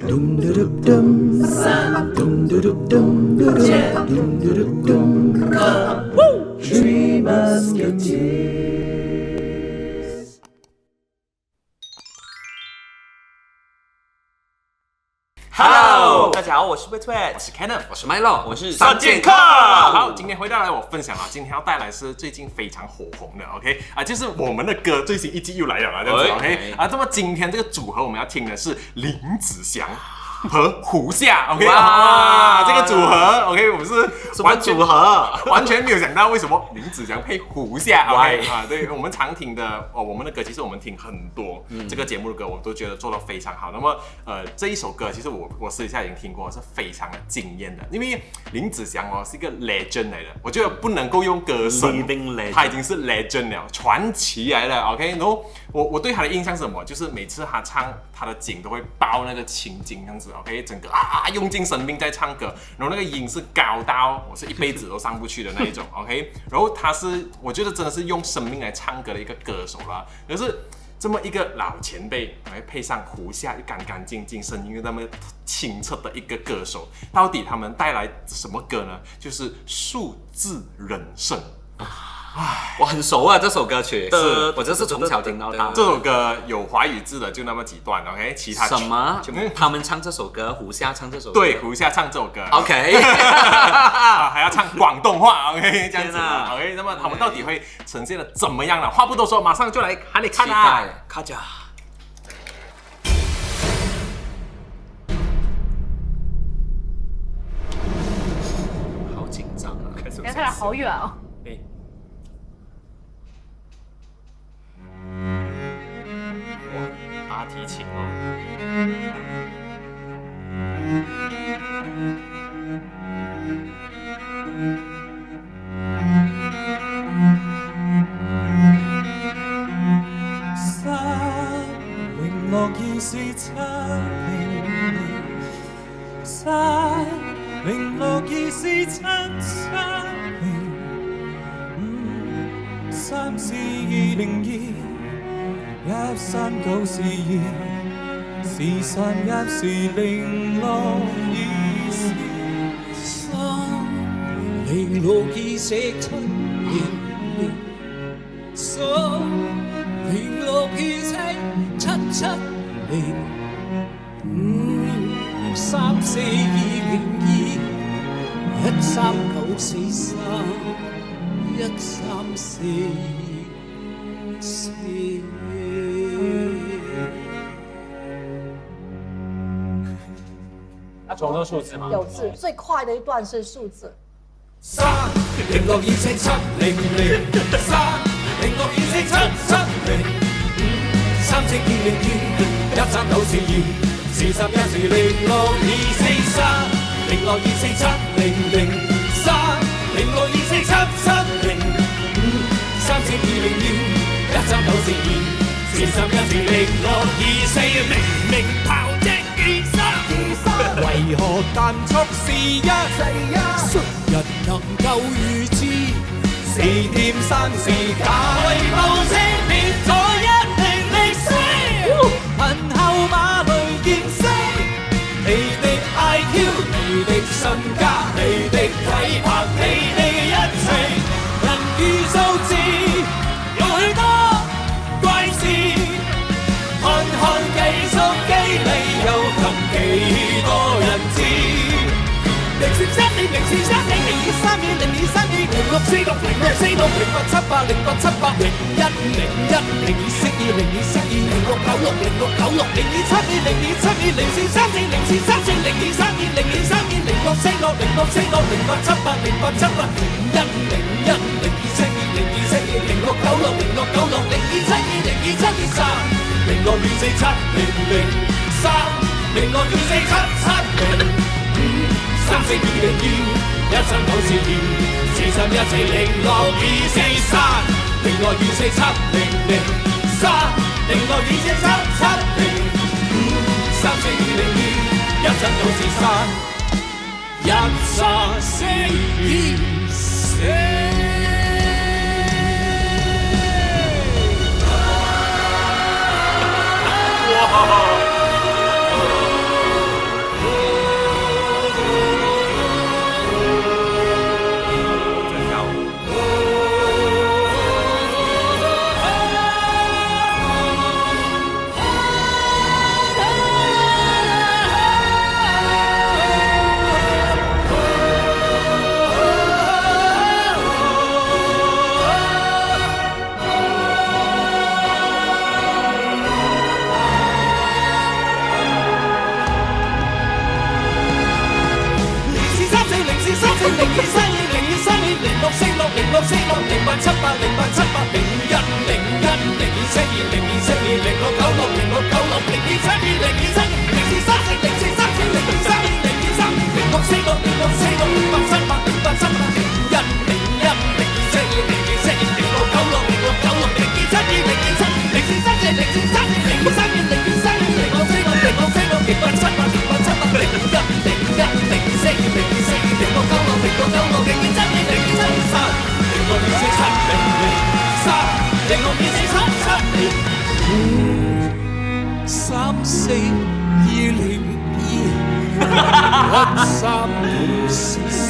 Three Musketeers。Hello， 大家好，我是 Wet， 我是 Kenneth， 我是 Milo， 我是三剑客。好，今天回到来我分享了，今天要带来是最近非常火红的 ，OK 啊，就是我们的歌最新一季又来了这样子 ，OK 啊，那么今天这个组合我们要听的是林子祥和胡夏 ，OK 哇，这个组合 OK， 我们是什么组合？完全没有想到为什么林子祥配胡夏 ，OK 啊，对我们常听的我们的歌其实我们听很多，这个节目的歌我都觉得做得非常好。那么这一首歌其实我私底下已经听过，是非常的惊艳的，因为林子祥是一个 legend 来的，我觉得不能够用歌声，他已经是 legend 了，传奇来了 ，OK。然后我对他的印象是什么？就是每次他唱他的景都会爆那个情景这样子 ，OK， 整个用尽生命在唱歌，然后那个音是高到我是一辈子都上不去的那一种 ，OK。然后他是我觉得真的是用生命来唱歌的一个歌手啦，可是。这么一个老前辈，来配上胡夏又干干净净、声音又那么清澈的一个歌手，到底他们带来什么歌呢？就是数字人生。我很熟啊，这首歌曲是我就是从小听到大。这首歌有华语字的就那么几段 ，OK， 其他什么？他们唱这首歌，胡夏唱这首歌。对，胡夏唱这首歌 ，OK， 还要唱广东话 ，OK， 这样子 ，OK， 那么他们到底会呈现的怎么样呢？话不多说，马上就来喊你看啊！看着。好紧张啊！你看来好远哦。阿提琴哦。304013942是31是他重复数字吗？有字，最快的一段是数字。明炮的為何間速是一？誰人能夠預知？是添生是假？為報車變咗一定歷史。憑後馬雷劍聲，你的 IQ， 你的身家，你的體魄，你的一切，人與數字有許多怪事。看看計數機理由及幾多人知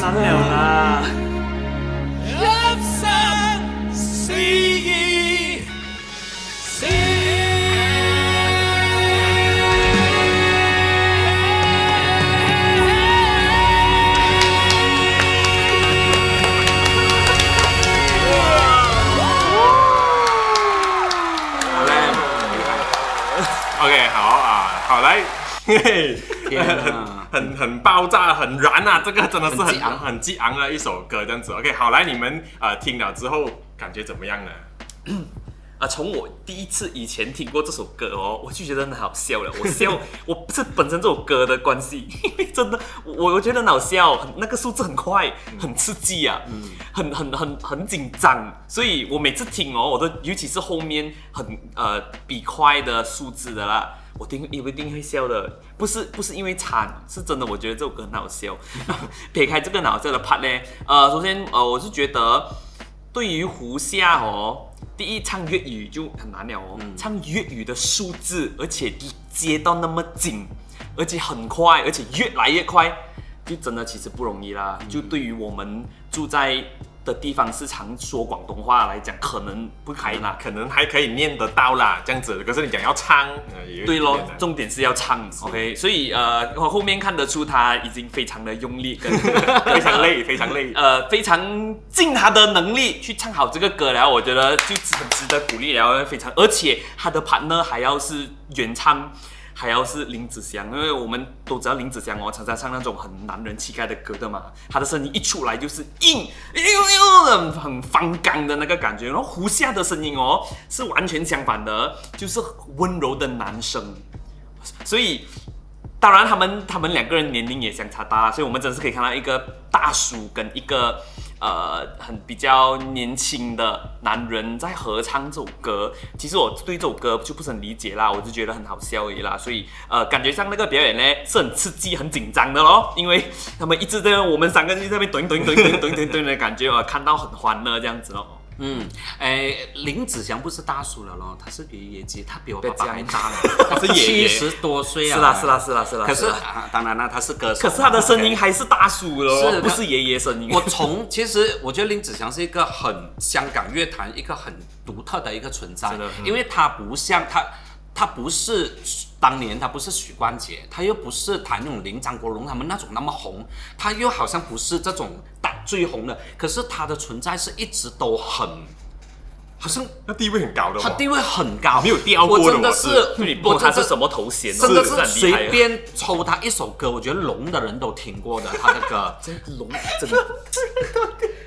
难了啦。OK， 好啊，好来，嘿嘿，天啊很爆炸，很燃啊！这个真的是很激昂很激昂的一首歌，这样子。OK， 好来，你们听了之后感觉怎么样呢？从我第一次以前听过这首歌哦，我就觉得很好笑了。我笑，我不是本身这首歌的关系，因为真的我觉得很好笑，那个数字很快，很刺激啊，很紧张，所以我每次听哦，我都尤其是后面比快的数字的啦。我一定会笑的，不是因为惨，是真的，我觉得这首歌很好笑。撇开这个好笑的 part 呢，首先我是觉得对于胡夏哦。第一，唱粤语就很难了哦。唱粤语的数字，而且接到那么紧，而且很快，而且越来越快，就真的其实不容易啦。就对于我们住在的地方是常说广东话来讲，可能不可以啦。可能还可以念得到啦，这样子。可是你讲要唱，对咯，重点是要唱 ，OK。所以我后面看得出他已经非常的用力，跟非常累，非常累。非常尽他的能力去唱好这个歌了，我觉得就很值得鼓励了，非常，而且他的 partner 还要是原唱。还要是林子祥，因为我们都知道林子祥哦，常常唱那种很男人气概的歌的嘛，他的声音一出来就是硬，很方刚的那个感觉。然后胡夏的声音哦是完全相反的，就是温柔的男生，所以当然他们两个人年龄也相差大，所以我们真的是可以看到一个大叔跟一个很比较年轻的男人在合唱这首歌。其实我对这首歌就不是很理解啦，我就觉得很好笑而已啦。所以感觉上那个表演呢是很刺激、很紧张的咯，因为他们一直在我们三个人在那边蹲的感觉，看到很欢乐这样子咯。林子祥不是大叔了咯，他是爷爷级，他比我爸爸还大了，他是爷爷70多岁啊。是啦。可是当然了，他是歌手，可是他的声音还是大叔咯，不是爷爷声音。其实我觉得林子祥是一个很香港乐坛一个很独特的一个存在，因为他不像他不是当年他不是许冠杰，他又不是谭咏麟、张国荣他们那种那么红，他又好像不是这种最红的，可是他的存在是一直都好像那地位很高的，他地位很高，没有掉过的。我真的是，不他是什么头衔？真的是随便抽他一首歌，我觉得聋的人都听过的他的歌。聋真的。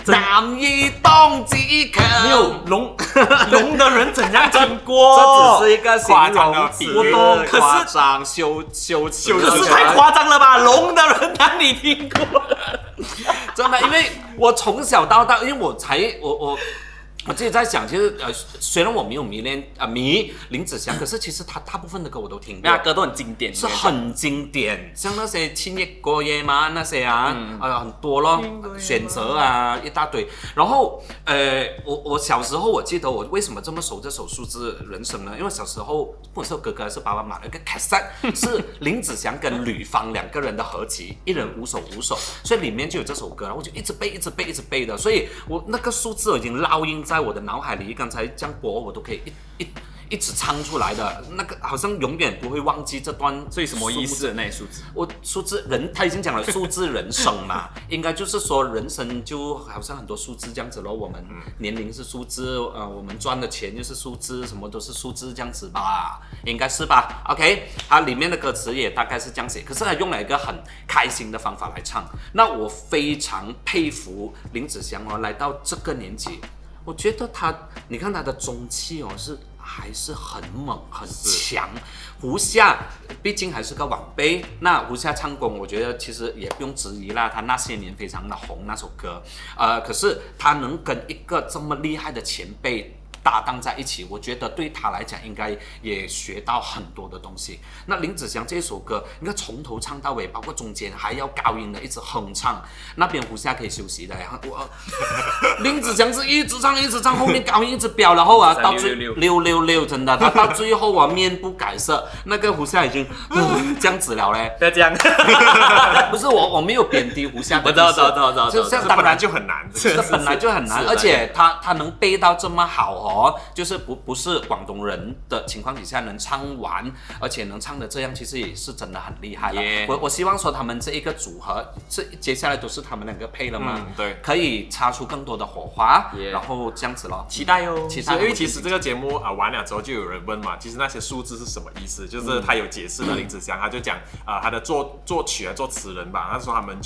难以当自强，没有聋的人怎样听过？这只是一个形容比喻，夸张羞耻，可是太夸张了吧？聋的人哪里听过？真的，因为我从小到大，因为我自己在想，其实虽然我没有迷林子祥，可是其实他大部分的歌我都听过，那歌都很经典，是很经典，像那些千亿过夜嘛那些啊，很多咯，选择啊一大堆。然后我小时候我记得我为什么这么熟这首数字人生呢？因为小时候不是哥哥是爸爸买了一个 cassette， 是林子祥跟吕方两个人的合集，一人5首，所以里面就有这首歌，然后我就一直背的，所以我那个数字已经烙印在我的脑海里，刚才这样播我都可以一直唱出来的，那个好像永远不会忘记这段。所以什么意思？那数字？数字人，他已经讲了数字人生嘛，应该就是说人生就好像很多数字这样子咯。我们年龄是数字，我们赚的钱就是数字，什么都是数字这样子吧，应该是吧 ？OK， 它里面的歌词也大概是这样写，可是他用了一个很开心的方法来唱。那我非常佩服林子祥哦，来到这个年纪。我觉得他，你看他的中气哦，还是很猛很强。胡夏毕竟还是个晚辈，那胡夏唱功，我觉得其实也不用质疑啦，他那些年非常的红那首歌，可是他能跟一个这么厉害的前辈搭档在一起，我觉得对他来讲应该也学到很多的东西。那林子祥这首歌，你看从头唱到尾，包括中间还要高音的一直哼唱，那边胡夏可以休息的。林子祥是一直唱，后面高音一直飙，然后啊到最666真的，他到最后啊面不改色，那个胡夏已经这样子了嘞。不要这样，不是我没有贬低胡夏的意思，我知道，就是本来就很难，这本来就很难，而且他能背到这么好哦，就是不是广东人的情况底下能唱完，而且能唱的这样，其实也是真的很厉害了。我希望说他们这一个组合，接下来都是他们两个配了嘛，对，可以擦出更多的火花，然后这样子咯，期待哦。因为其实这个节目完了之后，就有人问嘛，其实那些数字是什么意思？就是他有解释的，林子祥他就讲他的作曲作词人吧，他说他们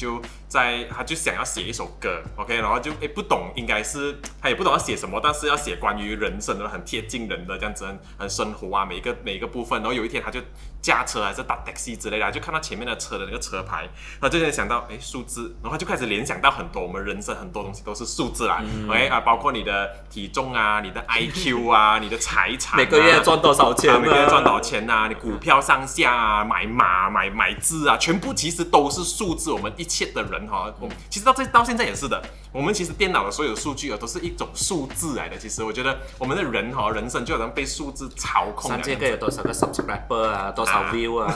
他就想要写一首歌 ，OK， 然后就不懂，应该是他也不懂要写什么，但是要写关于人生的，很贴近人的这样子，很生活啊，每一个部分。然后有一天他就驾车还是打 taxi 之类的，就看到前面的车的那个车牌，然后就想到数字，然后他就开始联想到很多我们人生很多东西都是数字啦，OK 包括你的体重啊，你的 IQ 啊，你的财产、每个月赚多少钱，每个月赚多少钱啊，你股票上下啊，买马买字啊，全部其实都是数字。我们一切的人其实到现在也是的，我们其实电脑的所有的数据都是一种数字来的。其实我觉得我们的人人生就好像被数字操控。这个有多少个 subscriber 啊，多少 view 啊？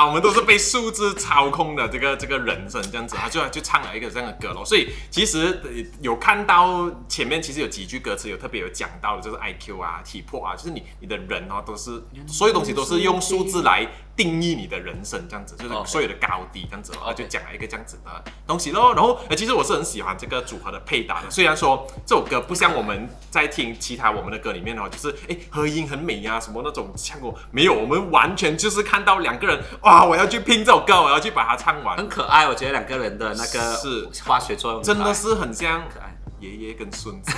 我们都是被数字操控的这个人生这样子，他就唱了一个这样的歌咯。所以其实有看到前面其实有几句歌词有特别有讲到的，就是 IQ 啊、体魄啊，就是你的人都是所有东西都是用数字来定义你的人生这样子，就是所有的高低这样子，就讲了一个这样子的东西咯。然后其实我是很喜欢这个组合的配搭的，虽然说这首歌不像我们在听其他我们的歌里面就是和音很美啊什么那种像过没有，我们完全就是看到两个人哇，我要去拼这首歌，我要去把它唱完，很可爱。我觉得两个人的那个化学作用真的是很像可爱。爷爷跟孙子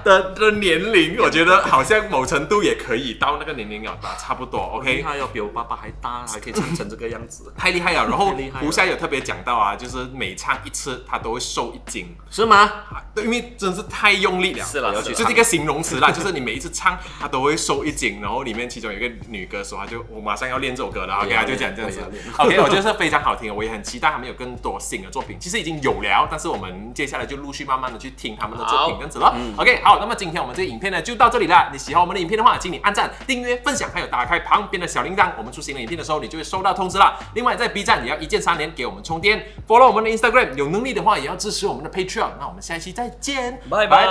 的年龄，我觉得好像某程度也可以到那个年龄了吧，差不多 OK。他要比我爸爸还大，还可以唱成这个样子，太厉害了。然后胡夏有特别讲到啊，就是每唱一次他都会瘦1斤，是吗？对，因为真是太用力了，是了，就是一个形容词啦，就是你每一次唱他都会瘦1斤。然后里面其中有一个女歌手，我马上要练这首歌了 ，OK， 他就讲这样子 ，OK， 我觉得是非常好听，我也很期待他们有更多新的作品。其实已经有了，但是我们接下来就陆续慢慢的去听他们的作品这样子了。OK， 好，那么今天我们这个影片呢就到这里了。你喜欢我们的影片的话，请你按赞、订阅、分享，还有打开旁边的小铃铛，我们出新的影片的时候，你就会收到通知了。另外，在 B 站也要1键3连给我们充电 ，follow 我们的 Instagram， 有能力的话也要支持我们的 Patreon。那我们下一期再见，拜拜。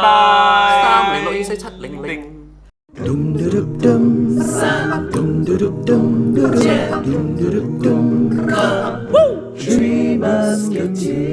3061470。Dum dum dum dum dum dum dum dum dum dum. Three Musketeers.